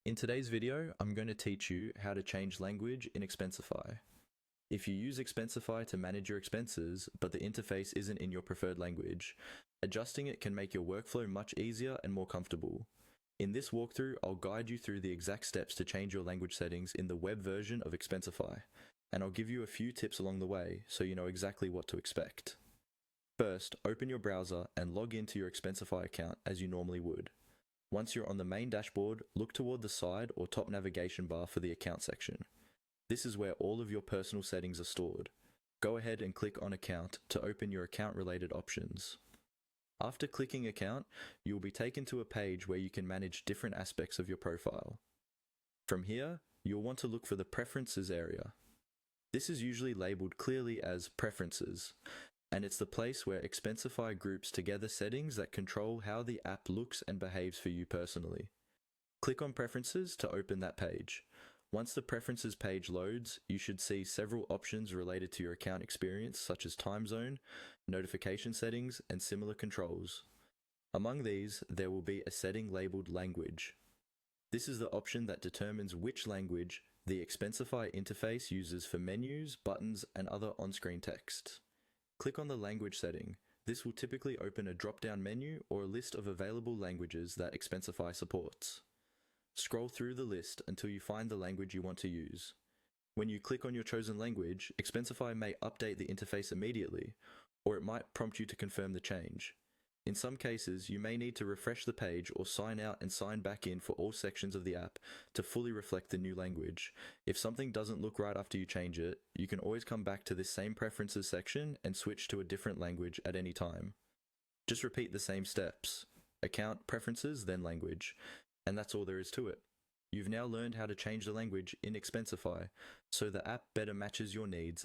In today's video, I'm going to teach you how to change language in Expensify. If you use Expensify to manage your expenses, but the interface isn't in your preferred language, adjusting it can make your workflow much easier and more comfortable. In this walkthrough, I'll guide you through the exact steps to change your language settings in the web version of Expensify, and I'll give you a few tips along the way so you know exactly what to expect. First, open your browser and log into your Expensify account as you normally would. Once you're on the main dashboard, look toward the side or top navigation bar for the account section. This is where all of your personal settings are stored. Go ahead and click on Account to open your account-related options. After clicking Account, you will be taken to a page where you can manage different aspects of your profile. From here, you'll want to look for the Preferences area. This is usually labeled clearly as Preferences, and it's the place where Expensify groups together settings that control how the app looks and behaves for you personally. Click on Preferences to open that page. Once the Preferences page loads, you should see several options related to your account experience, such as time zone, notification settings, and similar controls. Among these, there will be a setting labeled Language. This is the option that determines which language the Expensify interface uses for menus, buttons, and other on-screen text. Click on the language setting. This will typically open a drop-down menu or a list of available languages that Expensify supports. Scroll through the list until you find the language you want to use. When you click on your chosen language, Expensify may update the interface immediately, or it might prompt you to confirm the change. In some cases, you may need to refresh the page or sign out and sign back in for all sections of the app to fully reflect the new language. If something doesn't look right after you change it, you can always come back to this same preferences section and switch to a different language at any time. Just repeat the same steps. Account, preferences, then language. And that's all there is to it. You've now learned how to change the language in Expensify so the app better matches your needs